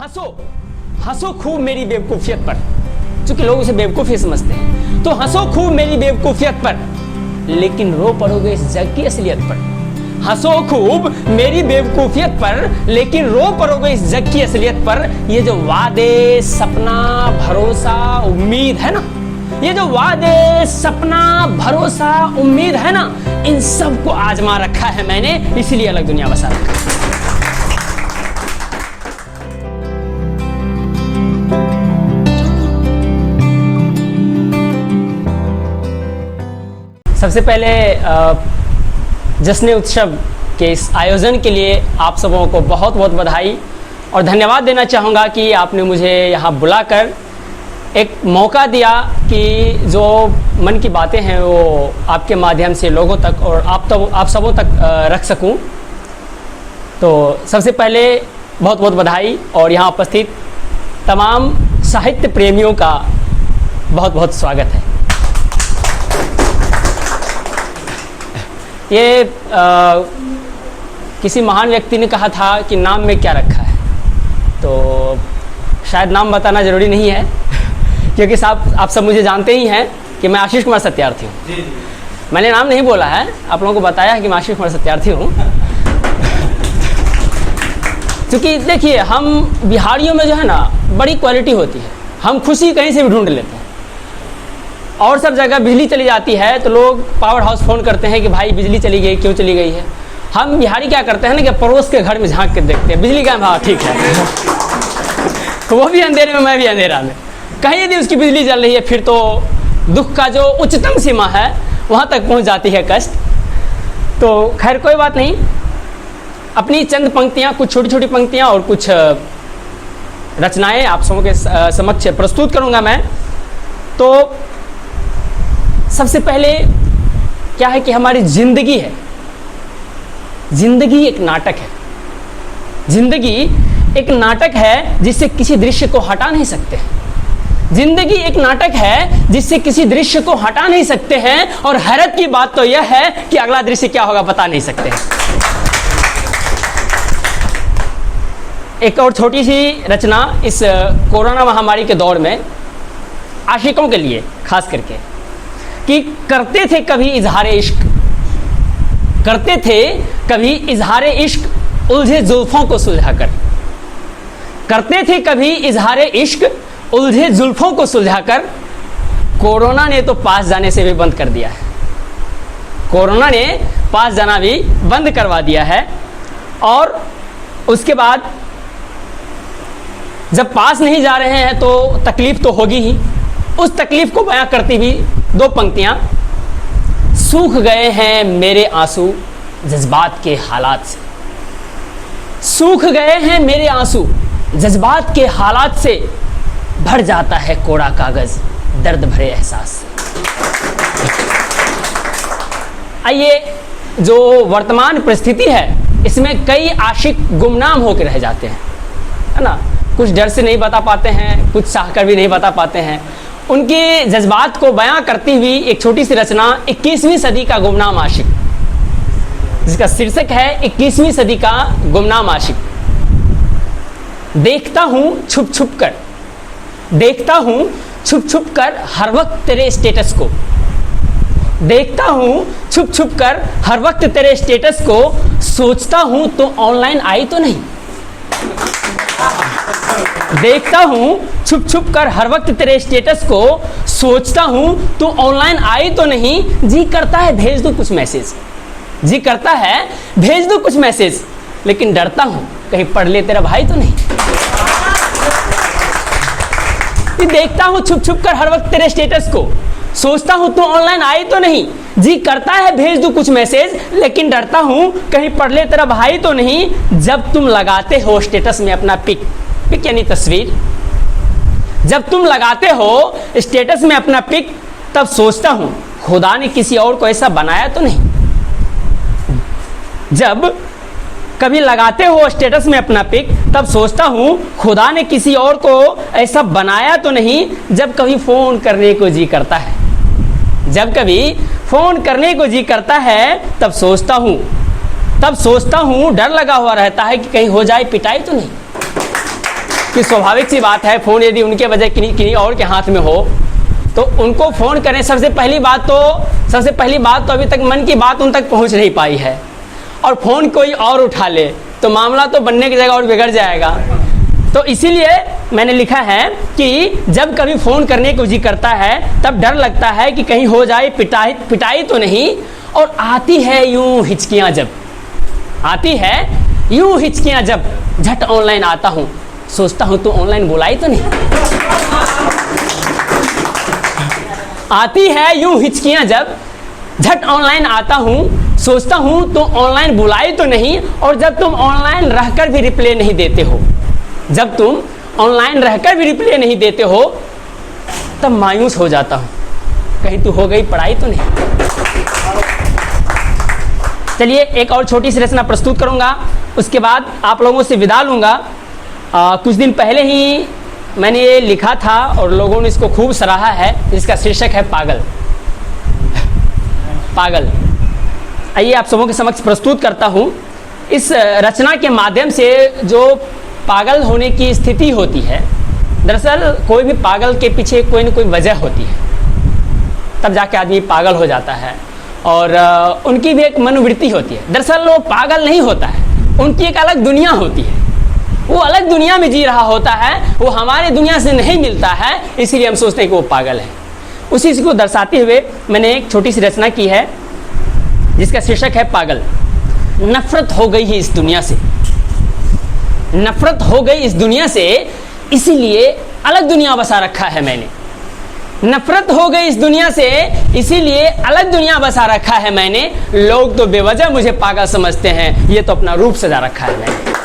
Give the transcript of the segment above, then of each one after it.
हंसो हंसो खूब मेरी बेवकूफियत पर, क्योंकि लोग उसे बेवकूफी समझते हैं। तो हंसो खूब मेरी बेवकूफियत पर, लेकिन रो पड़ोगे इस जग की असलियत पर। हंसो खूब मेरी बेवकूफियत पर, लेकिन रो पड़ोगे इस जग की असलियत पर। ये जो वादे सपना भरोसा उम्मीद है ना, ये जो वादे सपना भरोसा उम्मीद है ना, इन सब को आजमा रखा है मैंने, इसीलिए अलग दुनिया बसा रखा है। सबसे पहले जश्न उत्सव के इस आयोजन के लिए आप सबों को बहुत बहुत बधाई और धन्यवाद देना चाहूँगा कि आपने मुझे यहाँ बुलाकर एक मौका दिया कि जो मन की बातें हैं वो आपके माध्यम से लोगों तक और आप सबों तक रख सकूं। तो सबसे पहले बहुत बहुत बधाई और यहाँ उपस्थित तमाम साहित्य प्रेमियों का बहुत बहुत स्वागत है। ये किसी महान व्यक्ति ने कहा था कि नाम में क्या रखा है, तो शायद नाम बताना ज़रूरी नहीं है क्योंकि आप सब मुझे जानते ही हैं कि मैं आशीष कुमार सत्यार्थी हूँ। मैंने नाम नहीं बोला है, आप लोगों को बताया है कि मैं आशीष कुमार सत्यार्थी हूँ। क्योंकि देखिए, हम बिहारियों में जो है ना बड़ी क्वालिटी होती है, हम खुशी कहीं से भी ढूंढ लेते हैं। और सब जगह बिजली चली जाती है तो लोग पावर हाउस फ़ोन करते हैं कि भाई बिजली चली गई, क्यों चली गई है। हम बिहारी क्या करते हैं ना कि पड़ोस के घर में झांक के देखते हैं, बिजली का हाँ ठीक है वो भी अंधेरे में, मैं भी अंधेरा में। कहीं यदि उसकी बिजली जल रही है फिर तो दुख का जो उच्चतम सीमा है वहाँ तक पहुँच जाती है कष्ट। तो खैर कोई बात नहीं, अपनी चंद पंक्तियाँ, कुछ छोटी छोटी पंक्तियाँ और कुछ रचनाएँ आप सबों के समक्ष प्रस्तुत करूँगा मैं। तो सबसे पहले क्या है कि हमारी जिंदगी है, जिंदगी एक नाटक है। जिंदगी एक नाटक है जिससे किसी दृश्य को हटा नहीं सकते। जिंदगी एक नाटक है जिससे किसी दृश्य को हटा नहीं सकते हैं, और हैरत की बात तो यह है कि अगला दृश्य क्या होगा बता नहीं सकते हैं। एक और छोटी सी रचना इस कोरोना महामारी के दौर में आशिकों के लिए खास करके, कि करते थे कभी इजहार इश्क, करते थे कभी इजहार इश्क उलझे जुल्फों को सुलझाकर, करते थे कभी इजहार इश्क उलझे जुल्फों को सुलझाकर। कोरोना ने तो पास जाने से भी बंद कर दिया है, कोरोना ने पास जाना भी बंद करवा दिया है। और उसके बाद जब पास नहीं जा रहे हैं तो तकलीफ तो होगी ही। उस तकलीफ को बयां करती हुई दो पंक्तियां। सूख गए हैं मेरे आंसू जज्बात के हालात से, सूख गए हैं मेरे आंसू जज्बात के हालात से, भर जाता है कोरा कागज दर्द भरे एहसास से। आइए, जो वर्तमान परिस्थिति है इसमें कई आशिक गुमनाम होकर रह जाते हैं, है ना। कुछ डर से नहीं बता पाते हैं, कुछ चाहकर भी नहीं बता पाते हैं। उनके जज्बात को बयां करती हुई एक छोटी सी रचना 21वीं सदी का गुमनाम आशिक, जिसका शीर्षक है 21वीं सदी का गुमनाम आशिक। देखता हूं छुप छुप कर, देखता हूं छुप छुप कर हर वक्त तेरे स्टेटस को, देखता हूं छुप छुप कर हर वक्त तेरे स्टेटस को, सोचता हूं तो ऑनलाइन आई तो नहीं, देखता हूं छुप छुप कर हर वक्त तेरे स्टेटस को, सोचता हूं तो ऑनलाइन आई तो नहीं, जी करता है भेज दूं कुछ मैसेज, जी करता है भेज दूं कुछ मैसेज, लेकिन डरता हूं कहीं पढ़ ले तेरा भाई तो नहीं। देखता हूं छुप छुप कर हर वक्त तेरे स्टेटस को, सोचता हूं तो ऑनलाइन आई तो नहीं, जी करता है भेज दूं कुछ मैसेज, लेकिन डरता हूं कहीं पढ़ ले तेरा भाई तो नहीं। जब तुम लगाते हो स्टेटस में अपना पिक, पिक यानी तस्वीर, जब तुम लगाते हो स्टेटस में अपना पिक, तब सोचता हूं खुदा ने किसी और को ऐसा बनाया तो नहीं। जब कभी लगाते हो स्टेटस में अपना पिक, तब सोचता हूं खुदा ने किसी और को ऐसा बनाया तो नहीं। जब कभी फोन करने को जी करता है, जब कभी फोन करने को जी करता है, तब सोचता हूं डर लगा हुआ रहता है कि कहीं हो जाए पिटाई तो नहीं। कि स्वाभाविक सी बात है, फ़ोन यदि उनके बजाय किन्हीं और के हाथ में हो तो उनको फ़ोन करें। सबसे पहली बात तो अभी तक मन की बात उन तक पहुंच नहीं पाई है, और फ़ोन कोई और उठा ले तो मामला तो बनने की जगह और बिगड़ जाएगा। तो इसीलिए मैंने लिखा है कि जब कभी फ़ोन करने को जी करता है तब डर लगता है कि कहीं हो जाए पिटाई तो नहीं, और आती है यूं हिचकियाँ जब झट ऑनलाइन आता हूँ, सोचता हूँ तो ऑनलाइन बुलाई तो नहीं। आती है यूं हिचकियाँ जब झट ऑनलाइन आता हूँ, सोचता हूँ तो ऑनलाइन बुलाई तो नहीं। और जब तुम ऑनलाइन रहकर भी रिप्लाई नहीं देते हो, तब मायूस हो जाता हूँ, कहीं तू हो गई पढ़ाई तो नहीं। चलिए एक और छोटी सी रचना प्रस्तुत करूँगा, उसके बाद आप लोगों से विदा लूँगा। कुछ दिन पहले ही मैंने ये लिखा था और लोगों ने इसको खूब सराहा है, जिसका शीर्षक है पागल। आइए आप सबों के समक्ष प्रस्तुत करता हूँ। इस रचना के माध्यम से जो पागल होने की स्थिति होती है, दरअसल कोई भी पागल के पीछे कोई न कोई वजह होती है, तब जाके आदमी पागल हो जाता है। और उनकी भी एक मनोवृत्ति होती है। दरअसल वो पागल नहीं होता है, उनकी एक अलग दुनिया होती है, वो अलग दुनिया में जी रहा होता है, वो हमारे दुनिया से नहीं मिलता है, इसीलिए हम सोचते हैं कि वो पागल है। उसी को दर्शाते हुए मैंने एक छोटी सी रचना की है, जिसका शीर्षक है पागल। नफरत हो गई है इस दुनिया से, इसीलिए अलग दुनिया बसा रखा है मैंने। नफरत हो गई इस दुनिया से, इसीलिए अलग दुनिया बसा रखा है मैंने। लोग तो बेवजह मुझे पागल समझते हैं, ये तो अपना रूप सजा रखा है मैंने।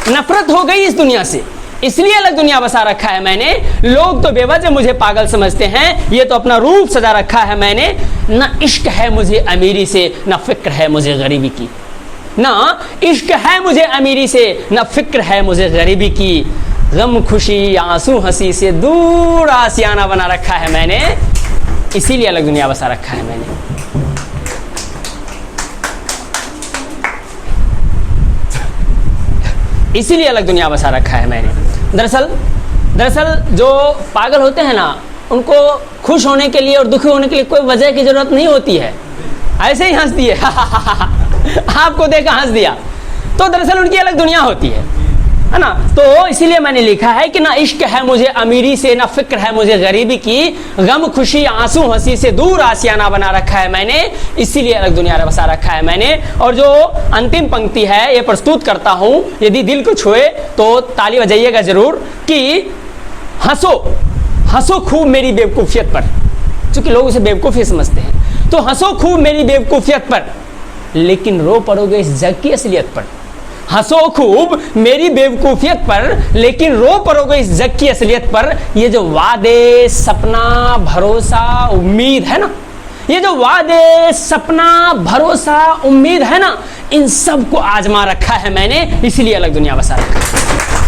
नफरत हो गई इस दुनिया से, इसलिए अलग दुनिया बसा रखा है मैंने। लोग तो बेवजह मुझे पागल समझते हैं, ये तो अपना रूप सजा रखा है मैंने। न इश्क है मुझे अमीरी से, न फिक्र है मुझे गरीबी की। न इश्क है मुझे अमीरी से, न फिक्र है मुझे गरीबी की। गम खुशी आंसू हंसी से दूर आसियाना बना रखा है मैंने, इसीलिए अलग दुनिया बसा रखा है मैंने। इसीलिए अलग दुनिया बसा रखा है मैंने। दरअसल जो पागल होते हैं ना, उनको खुश होने के लिए और दुखी होने के लिए कोई वजह की जरूरत नहीं होती है। ऐसे ही हंस दिए आपको देखा हंस दिया, तो दरअसल उनकी अलग दुनिया होती है ना। तो इसीलिए मैंने लिखा है कि ना इश्क है मुझे अमीरी से, ना फिक्र है मुझे गरीबी की। गम खुशी आंसू हंसी से दूर आसियाना बना रखा है मैंने, इसीलिए अलग दुनिया बसा रखा है मैंने। और जो अंतिम पंक्ति है ये प्रस्तुत करता हूं, यदि दिल को छुए तो ताली बजाइएगा जरूर कि हंसो खूब मेरी बेवकूफियत पर, क्योंकि लोग उसे बेवकूफी समझते हैं। तो हंसो खूब मेरी बेवकूफियत पर, लेकिन रो पड़ोगे इस जग की असलियत पर। हंसो खूब मेरी बेवकूफियत पर, लेकिन रो पड़ोगे इस जग की असलियत पर। ये जो वादे सपना भरोसा उम्मीद है ना, ये जो वादे सपना भरोसा उम्मीद है ना, इन सब को आजमा रखा है मैंने, इसलिए अलग दुनिया बसा रखा है।